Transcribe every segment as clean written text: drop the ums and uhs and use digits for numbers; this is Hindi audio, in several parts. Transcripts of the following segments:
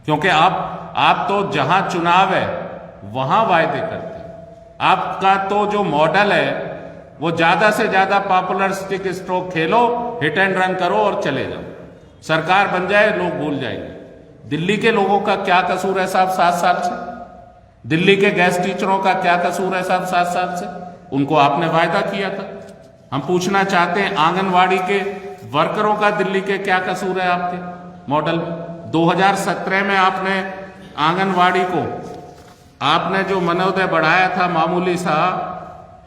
क्योंकि आप तो जहां चुनाव है वहां वायदे करते हैं। आपका तो जो मॉडल है वो ज्यादा से ज्यादा popular stick stroke Khelo, hit and run करो और चले जाओ, सरकार बन जाए, लोग भूल जाएंगे। दिल्ली के लोगों का क्या कसूर है साहब 7 साल से? दिल्ली के गैस टीचरों का क्या कसूर है साहब 7 साल से? उनको आपने वायदा किया था। हम पूछना चाहते हैं आंगनवाड़ी के वर्करों का दिल्ली के क्या कसूर है आपके मॉडल में? 2017 में आपने आंगनवाड़ी को आपने जो मनोदय बढ़ाया था मामूली सा,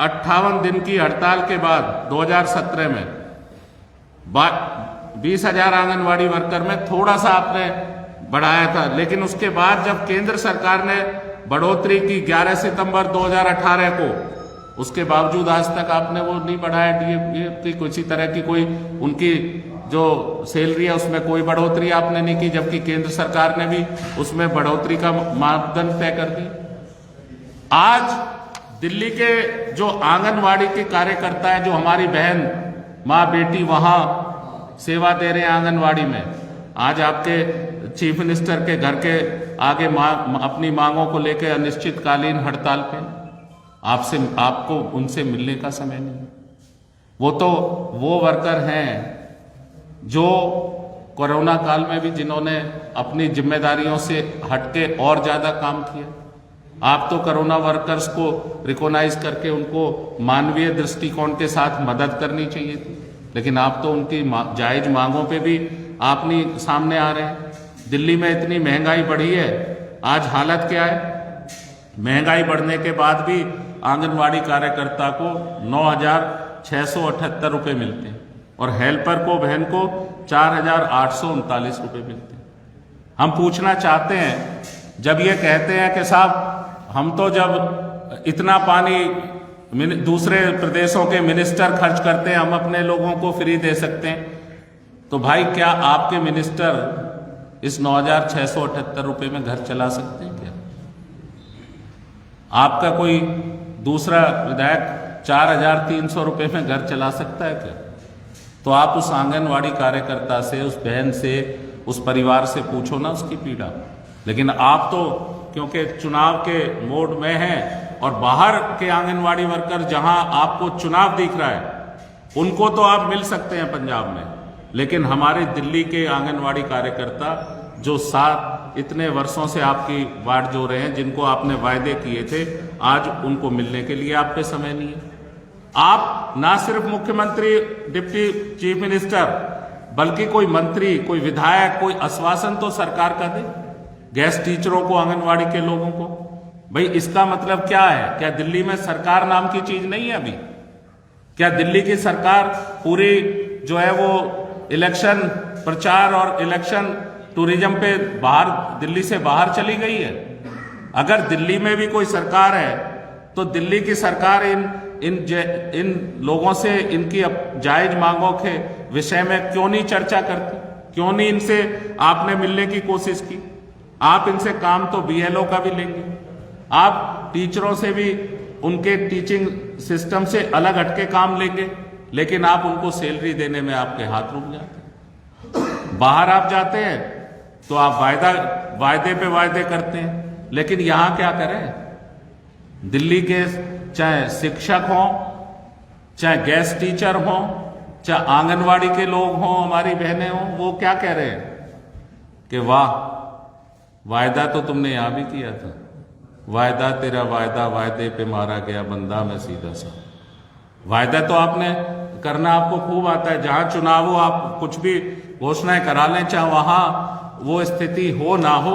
58 दिन की हड़ताल के बाद 2017 में 20,000 आंगनवाड़ी वर्कर में थोड़ा सा आपने बढ़ाया था, लेकिन उसके बाद जब केंद्र सरकार ने बढ़ोतरी की 11 सितंबर 2018 को, उसके बावजूद आज तक आपने वो नहीं बढ़ाया डीए, किसी तरह की कोई उनकी जो सैलरी है उसमें कोई बढ़ोतरी आपने नहीं की, जबकि केंद्र सरकार ने भी उसमें बढ़ोतरी का मापदंड तय कर दी। आज दिल्ली के जो आंगनवाड़ी के कार्यकर्ता है, जो हमारी बहन माँ बेटी वहां सेवा दे रहे हैं आंगनवाड़ी में, आज आपके चीफ मिनिस्टर के घर के आगे अपनी मांगों को लेकर अनिश्चितकालीन हड़ताल पे, आपको उनसे मिलने का समय नहीं। वो तो वो वर्कर हैं जो कोरोना काल में भी जिन्होंने अपनी जिम्मेदारियों से हटके और ज्यादा काम किया। आप तो कोरोना वर्कर्स को रिकॉग्नाइज करके उनको मानवीय दृष्टिकोण के साथ मदद करनी चाहिए थी, लेकिन आप तो उनकी जायज मांगों पे भी आप नहीं सामने आ रहे हैं। दिल्ली में इतनी महंगाई बढ़ी है, आज हालत क्या है? महंगाई बढ़ने के बाद भी आंगनवाड़ी कार्यकर्ता को 9,678 रुपये मिलते हैं और हेल्पर को, बहन को 4,839 रुपये मिलते हैं। हम पूछना चाहते हैं, जब ये कहते हैं कि साहब हम तो जब इतना पानी दूसरे प्रदेशों के मिनिस्टर खर्च करते हैं, हम अपने लोगों को फ्री दे सकते हैं, तो भाई क्या आपके मिनिस्टर इस 9,678 रुपये में घर चला सकते हैं क्या? आपका कोई दूसरा विधायक 4,300 रुपये में घर चला सकता है क्या? तो आप उस आंगनवाड़ी कार्यकर्ता से, उस बहन से, उस परिवार से पूछो ना उसकी पीड़ा। लेकिन आप तो क्योंकि चुनाव के मोड में हैं और बाहर के आंगनवाड़ी वर्कर जहां आपको चुनाव दिख रहा है उनको तो आप मिल सकते हैं पंजाब में, लेकिन हमारे दिल्ली के आंगनवाड़ी कार्यकर्ता जो इतने वर्षों से आपकी वाट जो रहे हैं, जिनको आपने वायदे किए थे, आज उनको मिलने के लिए आप पे समय नहीं है। आप ना सिर्फ मुख्यमंत्री, डिप्टी चीफ मिनिस्टर, बल्कि कोई मंत्री, कोई विधायक, कोई आश्वासन तो सरकार का दे गैस टीचरों को, आंगनवाड़ी के लोगों को। भाई इसका मतलब क्या है? क्या दिल्ली में सरकार नाम की चीज नहीं है अभी? क्या दिल्ली की सरकार पूरी जो है वो इलेक्शन प्रचार और इलेक्शन टूरिज्म पे बाहर, दिल्ली से बाहर चली गई है? अगर दिल्ली में भी कोई सरकार है तो दिल्ली की सरकार इन लोगों से इनकी जायज मांगों के विषय में क्यों नहीं चर्चा करती? क्यों नहीं इनसे आपने मिलने की कोशिश की? आप इनसे काम तो बीएलओ का भी लेंगे, आप टीचरों से भी उनके टीचिंग सिस्टम से अलग हटके काम लेंगे, लेकिन आप उनको सैलरी देने में आपके हाथ रुक जाते हैं। बाहर आप जाते हैं तो आप वायदे पे वायदे करते हैं, लेकिन यहां क्या करें? दिल्ली के चाहे शिक्षक हों, चाहे गैस टीचर हों, चाहे आंगनवाड़ी के लोग हों, हमारी बहनें हों, वो क्या कह रहे हैं कि वाह, वायदा तो तुमने यहां भी किया था, वायदा तेरा वायदा, वायदे पे मारा गया बंदा मैं सीधा सा। वायदा तो आपने करना आपको खूब आता है, जहां चुनाव हो आप कुछ भी घोषणाएं करा लें, चाहे वहां वो स्थिति हो ना हो,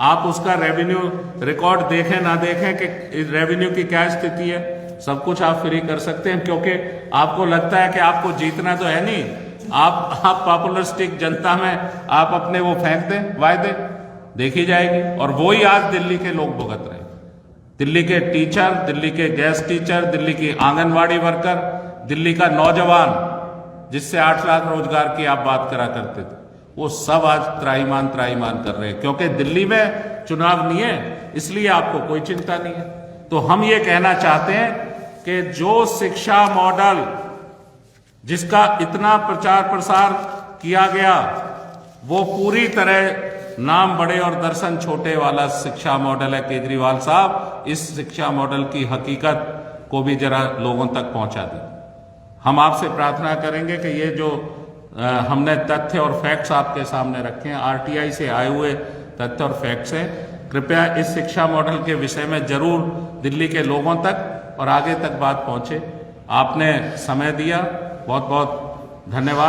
आप उसका रेवेन्यू रिकॉर्ड देखें ना देखें कि रेवेन्यू की क्या स्थिति है, सब कुछ आप फ्री कर सकते हैं, क्योंकि आपको लगता है कि आपको जीतना तो है नहीं। आप पॉपुलर स्टिक जनता में आप अपने वो फेंक दें वायदे, देखी जाएगी। और वो ही आज दिल्ली के लोग भुगत रहे हैं। दिल्ली के टीचर, दिल्ली के गैस टीचर, दिल्ली की आंगनवाड़ी वर्कर, दिल्ली का नौजवान जिससे 8 लाख रोजगार की आप बात करा करते थे, वो सब आज त्राहीमाम कर रहे हैं, क्योंकि दिल्ली में चुनाव नहीं है, इसलिए आपको कोई चिंता नहीं है। तो हम ये कहना चाहते हैं कि जो शिक्षा मॉडल जिसका इतना प्रचार प्रसार किया गया, वो पूरी तरह नाम बड़े और दर्शन छोटे वाला शिक्षा मॉडल है केजरीवाल साहब। इस शिक्षा मॉडल की हकीकत को भी जरा लोगों तक पहुंचा दें। हम आपसे प्रार्थना करेंगे कि ये जो हमने तथ्य और फैक्ट्स आपके सामने रखे हैं, आरटीआई से आए हुए तथ्य और फैक्ट्स हैं, कृपया इस शिक्षा मॉडल के विषय में जरूर दिल्ली के लोगों तक और आगे तक बात पहुंचे। आपने समय दिया, बहुत बहुत धन्यवाद।